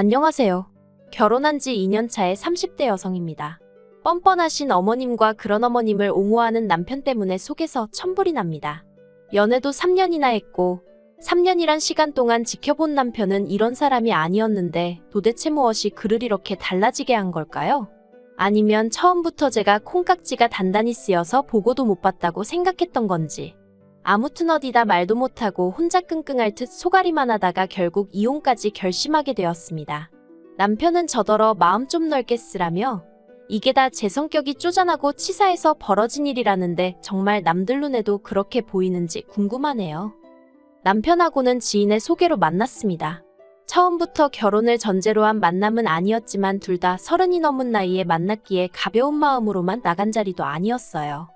안녕하세요. 결혼한 지 2년 차의 30대 여성입니다. 뻔뻔하신 어머님과 그런 어머님을 옹호하는 남편 때문에 속에서 천불이 납니다. 연애도 3년이나 했고 3년이란 시간 동안 지켜본 남편은 이런 사람이 아니었는데 도대체 무엇이 그를 이렇게 달라지게 한 걸까요? 아니면 처음부터 제가 콩깍지가 단단히 쓰여서 보고도 못 봤다고 생각했던 건지. 아무튼 어디다 말도 못하고 혼자 끙끙 앓듯 속앓이만 하다가 결국 이혼까지 결심하게 되었습니다. 남편은 저더러 마음 좀 넓게 쓰라며 이게 다 제 성격이 쪼잔하고 치사해서 벌어진 일이라는데 정말 남들 눈에도 그렇게 보이는지 궁금하네요. 남편하고는 지인의 소개로 만났습니다. 처음부터 결혼을 전제로 한 만남은 아니었지만 둘 다 30이 넘은 나이에 만났기에 가벼운 마음으로만 나간 자리도 아니었어요.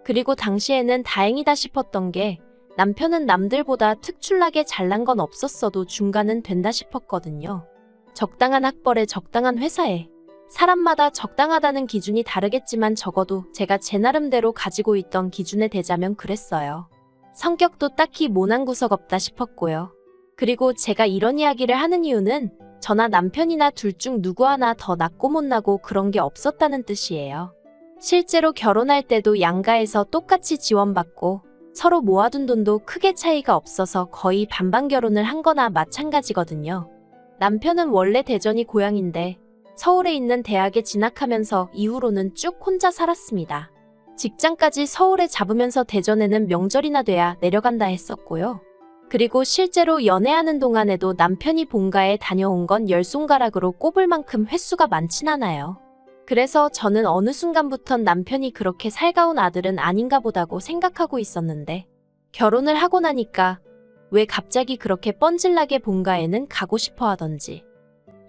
그리고 당시에는 다행이다 싶었던 게 남편은 남들보다 특출나게 잘난 건 없었어도 중간은 된다 싶었거든요. 적당한 학벌에 적당한 회사에 사람마다 적당하다는 기준이 다르겠지만 적어도 제가 제 나름대로 가지고 있던 기준에 대자면 그랬어요. 성격도 딱히 모난 구석 없다 싶었고요. 그리고 제가 이런 이야기를 하는 이유는 저나 남편이나 둘 중 누구 하나 더 낫고 못나고 그런 게 없었다는 뜻이에요. 실제로 결혼할 때도 양가에서 똑같이 지원받고 서로 모아둔 돈도 크게 차이가 없어서 거의 반반 결혼을 한 거나 마찬가지거든요. 남편은 원래 대전이 고향인데 서울에 있는 대학에 진학하면서 이후로는 쭉 혼자 살았습니다. 직장까지 서울에 잡으면서 대전에는 명절이나 돼야 내려간다 했었고요. 그리고 실제로 연애하는 동안에도 남편이 본가에 다녀온 건 10손가락으로 꼽을 만큼 횟수가 많진 않아요. 그래서 저는 어느 순간부턴 남편이 그렇게 살가운 아들은 아닌가 보다고 생각하고 있었는데 결혼을 하고 나니까 왜 갑자기 그렇게 뻔질나게 본가에는 가고 싶어 하던지.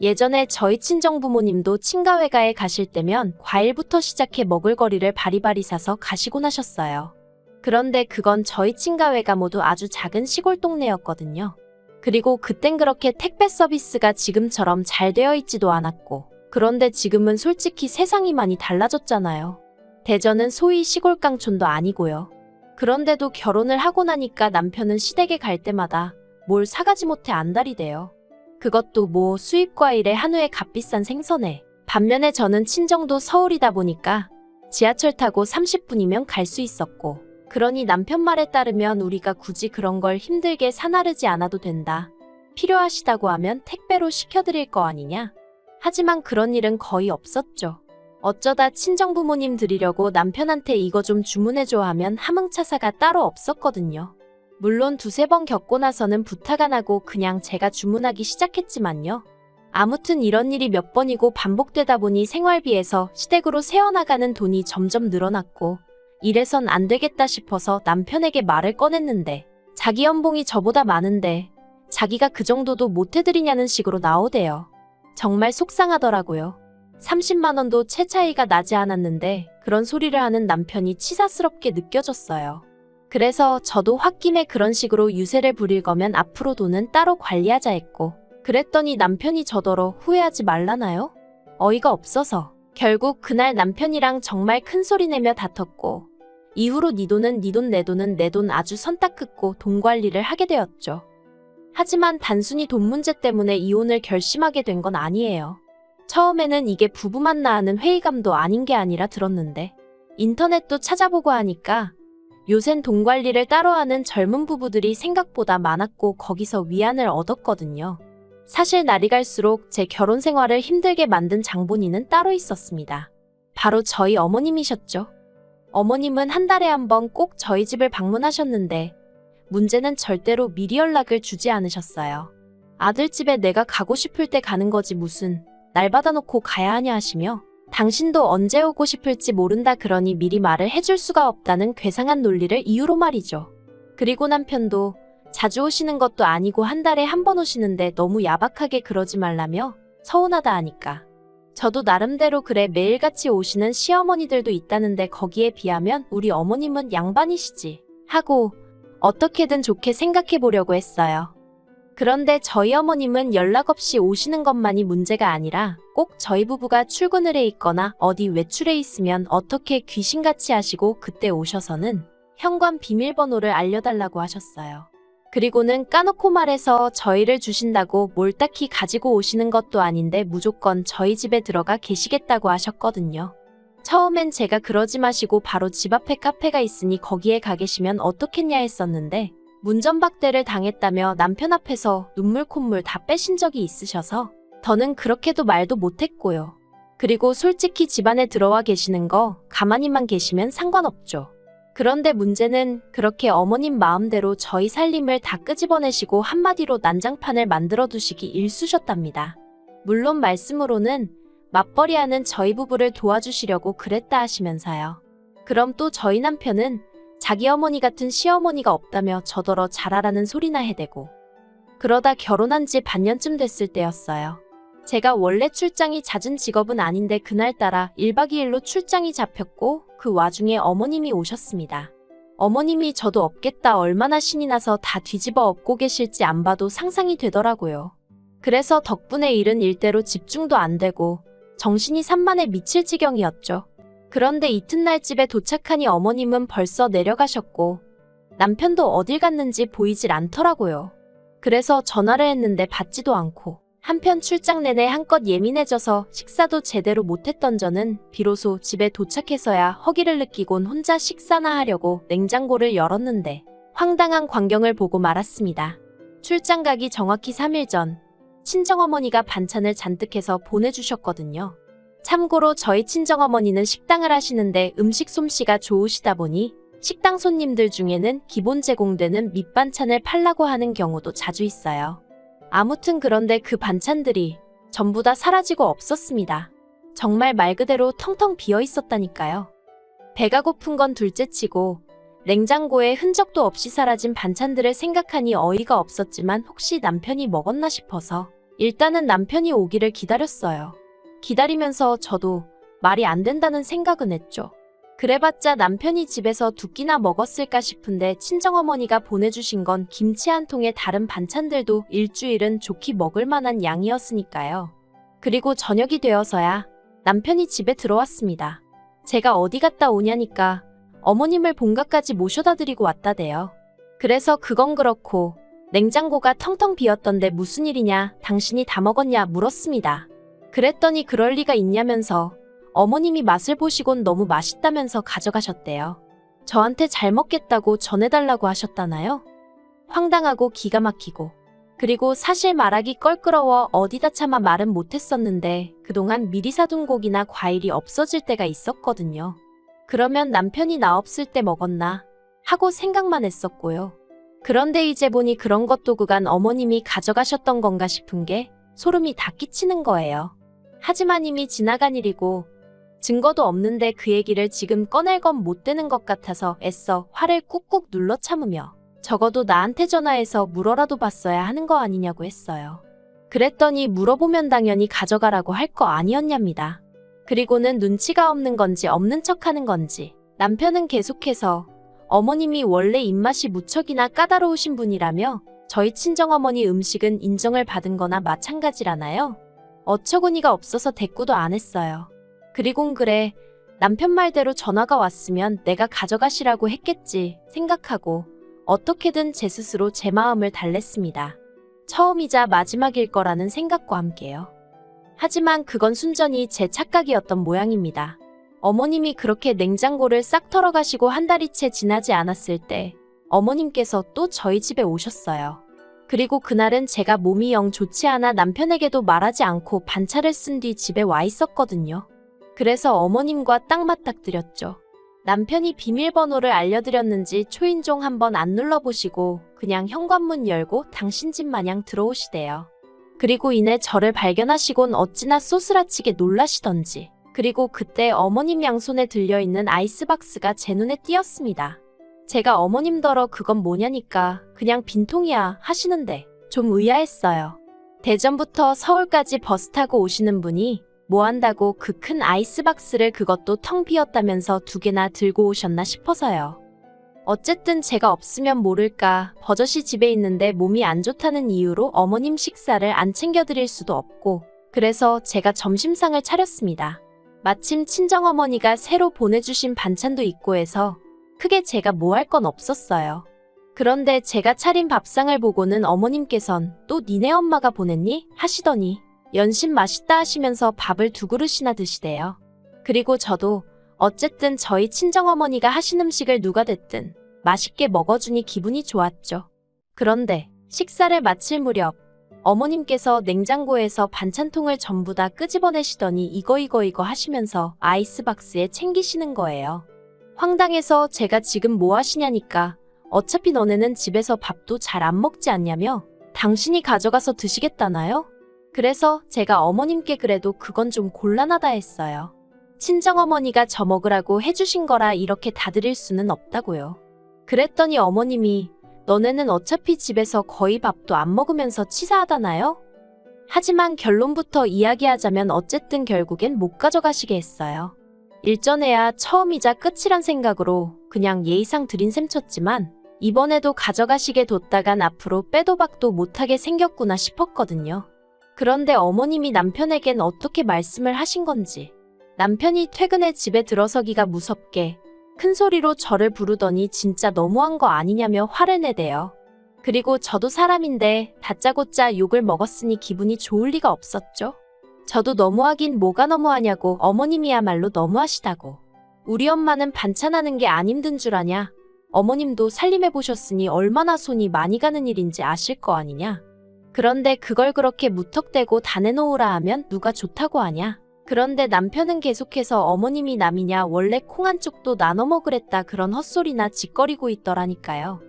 예전에 저희 친정부모님도 친가회가에 가실 때면 과일부터 시작해 먹을거리를 바리바리 사서 가시곤 하셨어요. 그런데 그건 저희 친가회가 모두 아주 작은 시골 동네였거든요. 그리고 그땐 그렇게 택배 서비스가 지금처럼 잘 되어 있지도 않았고 그런데 지금은 솔직히 세상이 많이 달라졌잖아요. 대전은 소위 시골 깡촌도 아니고요. 그런데도 결혼을 하고 나니까 남편은 시댁에 갈 때마다 뭘 사가지 못해 안달이대요. 그것도 뭐 수입 과일에 한우에 값비싼 생선에. 반면에 저는 친정도 서울이다 보니까 지하철 타고 30분이면 갈 수 있었고 그러니 남편 말에 따르면 우리가 굳이 그런 걸 힘들게 사나르지 않아도 된다. 필요하시다고 하면 택배로 시켜드릴 거 아니냐? 하지만 그런 일은 거의 없었죠. 어쩌다 친정부모님 드리려고 남편한테 이거 좀 주문해줘 하면 함흥차사가 따로 없었거든요. 물론 두세 번 겪고 나서는 부탁 안 하고 그냥 제가 주문하기 시작했지만요. 아무튼 이런 일이 몇 번이고 반복되다 보니 생활비에서 시댁으로 새어나가는 돈이 점점 늘어났고 이래선 안 되겠다 싶어서 남편에게 말을 꺼냈는데 자기 연봉이 저보다 많은데 자기가 그 정도도 못 해드리냐는 식으로 나오대요. 정말 속상하더라고요. 30만 원도 채 차이가 나지 않았는데 그런 소리를 하는 남편이 치사스럽게 느껴졌어요. 그래서 저도 홧김에 그런 식으로 유세를 부릴 거면 앞으로 돈은 따로 관리하자 했고 그랬더니 남편이 저더러 후회하지 말라나요? 어이가 없어서 결국 그날 남편이랑 정말 큰 소리 내며 다퉜고 이후로 네 돈은 네 돈 내 돈은 내 돈 아주 선 딱 긋고 돈 관리를 하게 되었죠. 하지만 단순히 돈 문제 때문에 이혼을 결심하게 된 건 아니에요. 처음에는 이게 부부만 낳는 회의감도 아닌 게 아니라 들었는데 인터넷도 찾아보고 하니까 요샌 돈 관리를 따로 하는 젊은 부부들이 생각보다 많았고 거기서 위안을 얻었거든요. 사실 날이 갈수록 제 결혼 생활을 힘들게 만든 장본인은 따로 있었습니다. 바로 저희 어머님이셨죠. 어머님은 한 달에 한 번 꼭 저희 집을 방문하셨는데 문제는 절대로 미리 연락을 주지 않으셨어요. 아들 집에 내가 가고 싶을 때 가는 거지 무슨 날 받아놓고 가야 하냐 하시며 당신도 언제 오고 싶을지 모른다 그러니 미리 말을 해줄 수가 없다는 괴상한 논리를 이유로 말이죠. 그리고 남편도 자주 오시는 것도 아니고 한 달에 한 번 오시는데 너무 야박하게 그러지 말라며 서운하다 하니까 저도 나름대로 그래 매일같이 오시는 시어머니들도 있다는데 거기에 비하면 우리 어머님은 양반이시지 하고 어떻게든 좋게 생각해 보려고 했어요. 그런데 저희 어머님은 연락 없이 오시는 것만이 문제가 아니라 꼭 저희 부부가 출근을 해 있거나 어디 외출해 있으면 어떻게 귀신같이 하시고 그때 오셔서는 현관 비밀번호를 알려달라고 하셨어요. 그리고는 까놓고 말해서 저희를 주신다고 뭘 딱히 가지고 오시는 것도 아닌데 무조건 저희 집에 들어가 계시겠다고 하셨거든요. 처음엔 제가 그러지 마시고 바로 집 앞에 카페가 있으니 거기에 가 계시면 어떻겠냐 했었는데 문전박대를 당했다며 남편 앞에서 눈물 콧물 다 빼신 적이 있으셔서 더는 그렇게도 말도 못했고요. 그리고 솔직히 집안에 들어와 계시는 거 가만히만 계시면 상관없죠. 그런데 문제는 그렇게 어머님 마음대로 저희 살림을 다 끄집어내시고 한마디로 난장판을 만들어 두시기 일쑤셨답니다. 물론 말씀으로는 맞벌이하는 저희 부부를 도와주시려고 그랬다 하시면서요. 그럼 또 저희 남편은 자기 어머니 같은 시어머니가 없다며 저더러 잘하라는 소리나 해대고 그러다 결혼한 지 반년쯤 됐을 때였어요. 제가 원래 출장이 잦은 직업은 아닌데 그날따라 1박 2일로 출장이 잡혔고 그 와중에 어머님이 오셨습니다. 어머님이 저도 없겠다 얼마나 신이 나서 다 뒤집어 엎고 계실지 안 봐도 상상이 되더라고요. 그래서 덕분에 일은 일대로 집중도 안 되고 정신이 산만해 미칠 지경이었죠. 그런데 이튿날 집에 도착하니 어머님은 벌써 내려가셨고 남편도 어딜 갔는지 보이질 않더라고요. 그래서 전화를 했는데 받지도 않고 한편 출장 내내 한껏 예민해져서 식사도 제대로 못했던 저는 비로소 집에 도착해서야 허기를 느끼곤 혼자 식사나 하려고 냉장고를 열었는데 황당한 광경을 보고 말았습니다. 출장 가기 정확히 3일 전 친정어머니가 반찬을 잔뜩 해서 보내주셨거든요. 참고로 저희 친정어머니는 식당을 하시는데 음식 솜씨가 좋으시다 보니 식당 손님들 중에는 기본 제공되는 밑반찬을 팔라고 하는 경우도 자주 있어요. 아무튼 그런데 그 반찬들이 전부 다 사라지고 없었습니다. 정말 말 그대로 텅텅 비어 있었다니까요. 배가 고픈 건 둘째치고 냉장고에 흔적도 없이 사라진 반찬들을 생각하니 어이가 없었지만 혹시 남편이 먹었나 싶어서 일단은 남편이 오기를 기다렸어요. 기다리면서 저도 말이 안 된다는 생각은 했죠. 그래봤자 남편이 집에서 두 끼나 먹었을까 싶은데 친정어머니가 보내주신 건 김치 한 통에 다른 반찬들도 일주일은 좋게 먹을 만한 양이었으니까요. 그리고 저녁이 되어서야 남편이 집에 들어왔습니다. 제가 어디 갔다 오냐니까 어머님을 본가까지 모셔다 드리고 왔다대요. 그래서 그건 그렇고 냉장고가 텅텅 비었던데 무슨 일이냐, 당신이 다 먹었냐 물었습니다. 그랬더니 그럴 리가 있냐면서 어머님이 맛을 보시곤 너무 맛있다면서 가져가셨대요. 저한테 잘 먹겠다고 전해달라고 하셨다나요? 황당하고 기가 막히고 그리고 사실 말하기 껄끄러워 어디다 차마 말은 못했었는데 그동안 미리 사둔 고기나 과일이 없어질 때가 있었거든요. 그러면 남편이 나 없을 때 먹었나 하고 생각만 했었고요. 그런데 이제 보니 그런 것도 그간 어머님이 가져가셨던 건가 싶은 게 소름이 다 끼치는 거예요. 하지만 이미 지나간 일이고 증거도 없는데 그 얘기를 지금 꺼낼 건 못 되는 것 같아서 애써 화를 꾹꾹 눌러 참으며 적어도 나한테 전화해서 물어라도 봤어야 하는 거 아니냐고 했어요. 그랬더니 물어보면 당연히 가져가라고 할 거 아니었냐입니다. 그리고는 눈치가 없는 건지 없는 척하는 건지 남편은 계속해서 어머님이 원래 입맛이 무척이나 까다로우신 분이라며 저희 친정어머니 음식은 인정을 받은 거나 마찬가지라나요? 어처구니가 없어서 대꾸도 안 했어요. 그리곤 그래 남편 말대로 전화가 왔으면 내가 가져가시라고 했겠지 생각하고 어떻게든 제 스스로 제 마음을 달랬습니다. 처음이자 마지막일 거라는 생각과 함께요. 하지만 그건 순전히 제 착각이었던 모양입니다. 어머님이 그렇게 냉장고를 싹 털어가시고 한 달이 채 지나지 않았을 때 어머님께서 또 저희 집에 오셨어요. 그리고 그날은 제가 몸이 영 좋지 않아 남편에게도 말하지 않고 반차를 쓴 뒤 집에 와 있었거든요. 그래서 어머님과 딱 맞닥뜨렸죠. 남편이 비밀번호를 알려드렸는지 초인종 한번 안 눌러보시고 그냥 현관문 열고 당신 집 마냥 들어오시대요. 그리고 이내 저를 발견하시곤 어찌나 쏘스라치게 놀라시던지. 그리고 그때 어머님 양손에 들려있는 아이스박스가 제 눈에 띄었습니다. 제가 어머님더러 그건 뭐냐니까 그냥 빈통이야 하시는데 좀 의아했어요. 대전부터 서울까지 버스 타고 오시는 분이 뭐 한다고 그 큰 아이스박스를 그것도 텅 비었다면서 두 개나 들고 오셨나 싶어서요. 어쨌든 제가 없으면 모를까 버젓이 집에 있는데 몸이 안 좋다는 이유로 어머님 식사를 안 챙겨드릴 수도 없고 그래서 제가 점심상을 차렸습니다. 마침 친정어머니가 새로 보내주신 반찬도 있고 해서 크게 제가 뭐 할 건 없었어요. 그런데 제가 차린 밥상을 보고는 어머님께선 또 니네 엄마가 보냈니? 하시더니 연신 맛있다 하시면서 밥을 2그릇이나 드시대요. 그리고 저도 어쨌든 저희 친정어머니가 하신 음식을 누가 됐든 맛있게 먹어주니 기분이 좋았죠. 그런데 식사를 마칠 무렵 어머님께서 냉장고에서 반찬통을 전부 다 끄집어내시더니 이거 하시면서 아이스박스에 챙기시는 거예요. 황당해서 제가 지금 뭐 하시냐니까 어차피 너네는 집에서 밥도 잘 안 먹지 않냐며 당신이 가져가서 드시겠다나요? 그래서 제가 어머님께 그래도 그건 좀 곤란하다 했어요. 친정어머니가 저 먹으라고 해주신 거라 이렇게 다 드릴 수는 없다고요. 그랬더니 어머님이 너네는 어차피 집에서 거의 밥도 안 먹으면서 치사하다나요? 하지만 결론부터 이야기하자면 어쨌든 결국엔 못 가져가시게 했어요. 일전에야 처음이자 끝이란 생각으로 그냥 예의상 드린 셈 쳤지만 이번에도 가져가시게 뒀다간 앞으로 빼도 박도 못하게 생겼구나 싶었거든요. 그런데 어머님이 남편에겐 어떻게 말씀을 하신 건지 남편이 퇴근해 집에 들어서기가 무섭게 큰 소리로 저를 부르더니 진짜 너무한 거 아니냐며 화를 내대요. 그리고 저도 사람인데 다짜고짜 욕을 먹었으니 기분이 좋을 리가 없었죠. 저도 너무하긴 뭐가 너무하냐고 어머님이야말로 너무하시다고. 우리 엄마는 반찬하는 게 안 힘든 줄 아냐. 어머님도 살림해보셨으니 얼마나 손이 많이 가는 일인지 아실 거 아니냐. 그런데 그걸 그렇게 무턱대고 다 내놓으라 하면 누가 좋다고 하냐. 그런데 남편은 계속해서 어머님이 남이냐 원래 콩 한 쪽도 나눠 먹으랬다 그런 헛소리나 짓거리고 있더라니까요.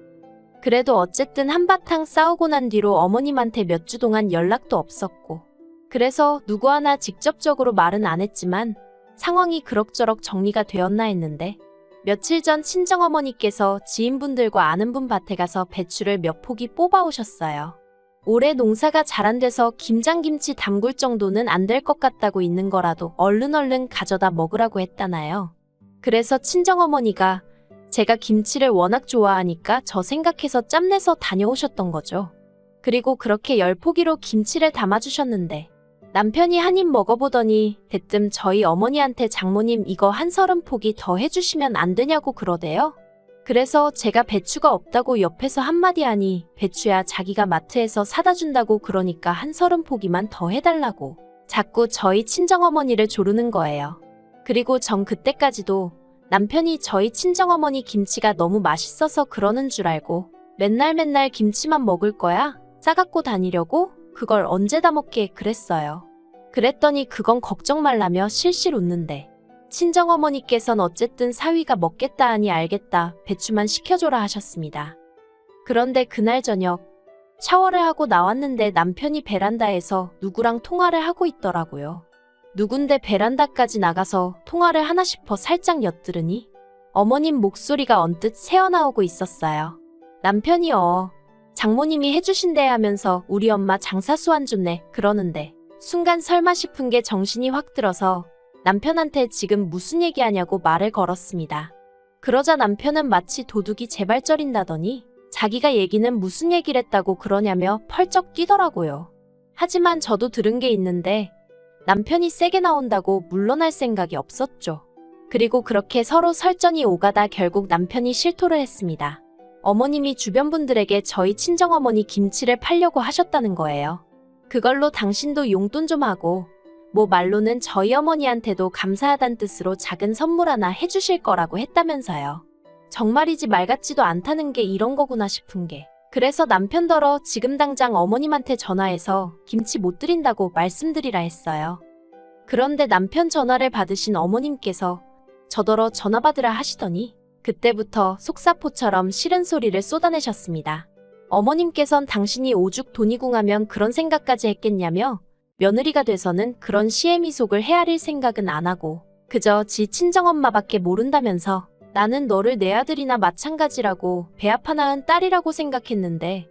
그래도 어쨌든 한바탕 싸우고 난 뒤로 어머님한테 몇 주 동안 연락도 없었고 그래서 누구 하나 직접적으로 말은 안 했지만 상황이 그럭저럭 정리가 되었나 했는데 며칠 전 친정어머니께서 지인분들과 아는 분 밭에 가서 배추를 몇 포기 뽑아오셨어요. 올해 농사가 잘 안 돼서 김장김치 담글 정도는 안 될 것 같다고 있는 거라도 얼른 가져다 먹으라고 했다나요. 그래서 친정어머니가 제가 김치를 워낙 좋아하니까 저 생각해서 짬내서 다녀오셨던 거죠. 그리고 그렇게 10포기로 김치를 담아주셨는데 남편이 한 입 먹어보더니 대뜸 저희 어머니한테 장모님 이거 한 30포기 더 해주시면 안 되냐고 그러대요. 그래서 제가 배추가 없다고 옆에서 한마디 하니 배추야 자기가 마트에서 사다 준다고 그러니까 한 30포기만 더 해달라고 자꾸 저희 친정어머니를 조르는 거예요. 그리고 전 그때까지도 남편이 저희 친정어머니 김치가 너무 맛있어서 그러는 줄 알고 맨날 김치만 먹을 거야? 싸갖고 다니려고? 그걸 언제 다 먹게 그랬어요. 그랬더니 그건 걱정 말라며 실실 웃는데 친정어머니께선 어쨌든 사위가 먹겠다 하니 알겠다 배추만 시켜줘라 하셨습니다. 그런데 그날 저녁 샤워를 하고 나왔는데 남편이 베란다에서 누구랑 통화를 하고 있더라고요. 누군데 베란다까지 나가서 통화를 하나 싶어 살짝 엿들으니 어머님 목소리가 언뜻 새어나오고 있었어요. 남편이 장모님이 해주신대 하면서 우리 엄마 장사수 안 좋네 그러는데 순간 설마 싶은 게 정신이 확 들어서 남편한테 지금 무슨 얘기하냐고 말을 걸었습니다. 그러자 남편은 마치 도둑이 재발절인다더니 자기가 얘기는 무슨 얘기를 했다고 그러냐며 펄쩍 뛰더라고요. 하지만 저도 들은 게 있는데 남편이 세게 나온다고 물러날 생각이 없었죠. 그리고 그렇게 서로 설전이 오가다 결국 남편이 실토를 했습니다. 어머님이 주변 분들에게 저희 친정어머니 김치를 팔려고 하셨다는 거예요. 그걸로 당신도 용돈 좀 하고 뭐 말로는 저희 어머니한테도 감사하단 뜻으로 작은 선물 하나 해주실 거라고 했다면서요. 정말이지 말 같지도 않다는 게 이런 거구나 싶은 게 그래서 남편더러 지금 당장 어머님한테 전화해서 김치 못 드린다고 말씀드리라 했어요. 그런데 남편 전화를 받으신 어머님께서 저더러 전화 받으라 하시더니 그때부터 속사포처럼 싫은 소리를 쏟아내셨습니다. 어머님께선 당신이 오죽 돈이 궁하면 그런 생각까지 했겠냐며 며느리가 돼서는 그런 시애미속을 헤아릴 생각은 안 하고 그저 지 친정엄마밖에 모른다면서 나는 너를 내 아들이나 마찬가지라고 배 아파 낳은 딸이라고 생각했는데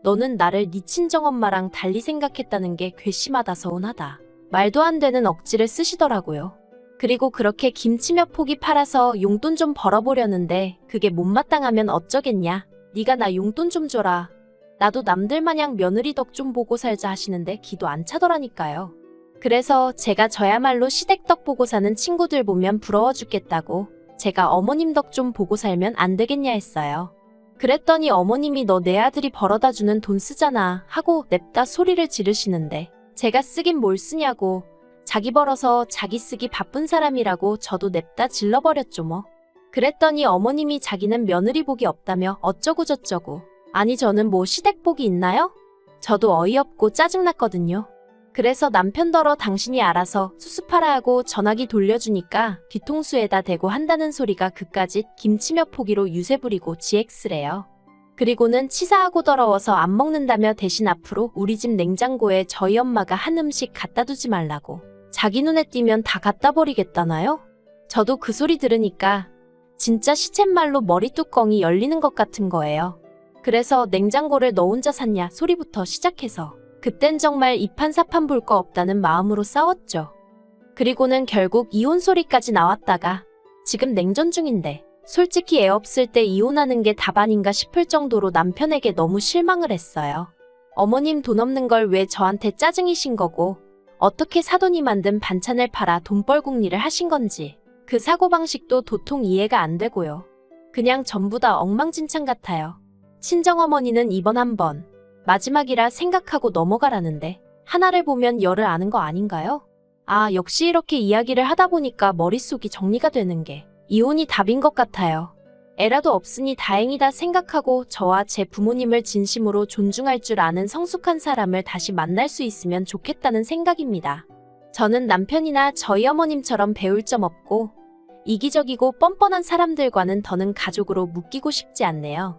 너는 나를 네 친정엄마랑 달리 생각했다는 게 괘씸하다 서운하다. 말도 안 되는 억지를 쓰시더라고요. 그리고 그렇게 김치 몇 포기 팔아서 용돈 좀 벌어보려는데 그게 못마땅하면 어쩌겠냐. 네가 나 용돈 좀 줘라. 나도 남들 마냥 며느리 덕 좀 보고 살자 하시는데 기도 안 차더라니까요. 그래서 제가 저야말로 시댁 덕 보고 사는 친구들 보면 부러워 죽겠다고 제가 어머님 덕 좀 보고 살면 안 되겠냐 했어요. 그랬더니 어머님이 너 내 아들이 벌어다 주는 돈 쓰잖아 하고 냅다 소리를 지르시는데 제가 쓰긴 뭘 쓰냐고 자기 벌어서 자기 쓰기 바쁜 사람이라고 저도 냅다 질러버렸죠 뭐. 그랬더니 어머님이 자기는 며느리 복이 없다며 어쩌고저쩌고. 아니 저는 뭐 시댁복이 있나요? 저도 어이없고 짜증났거든요. 그래서 남편더러 당신이 알아서 수습하라 하고 전화기 돌려주니까 뒤통수에다 대고 한다는 소리가 그까짓 김치며 포기로 유세 부리고 GX래요. 그리고는 치사하고 더러워서 안 먹는다며 대신 앞으로 우리 집 냉장고에 저희 엄마가 한 음식 갖다 두지 말라고. 자기 눈에 띄면 다 갖다 버리겠다나요? 저도 그 소리 들으니까 진짜 시쳇말로 머리 뚜껑이 열리는 것 같은 거예요. 그래서 냉장고를 너 혼자 샀냐 소리부터 시작해서 그땐 정말 이판사판 볼 거 없다는 마음으로 싸웠죠. 그리고는 결국 이혼 소리까지 나왔다가 지금 냉전 중인데 솔직히 애 없을 때 이혼하는 게 답 아닌가 싶을 정도로 남편에게 너무 실망을 했어요. 어머님 돈 없는 걸 왜 저한테 짜증이신 거고 어떻게 사돈이 만든 반찬을 팔아 돈벌궁리를 하신 건지 그 사고방식도 도통 이해가 안 되고요. 그냥 전부 다 엉망진창 같아요. 친정어머니는 이번 한 번 마지막이라 생각하고 넘어가라는데 하나를 보면 열을 아는 거 아닌가요? 아, 역시 이렇게 이야기를 하다 보니까 머릿속이 정리가 되는 게 이혼이 답인 것 같아요. 애라도 없으니 다행이다 생각하고 저와 제 부모님을 진심으로 존중할 줄 아는 성숙한 사람을 다시 만날 수 있으면 좋겠다는 생각입니다. 저는 남편이나 저희 어머님처럼 배울 점 없고 이기적이고 뻔뻔한 사람들과는 더는 가족으로 묶이고 싶지 않네요.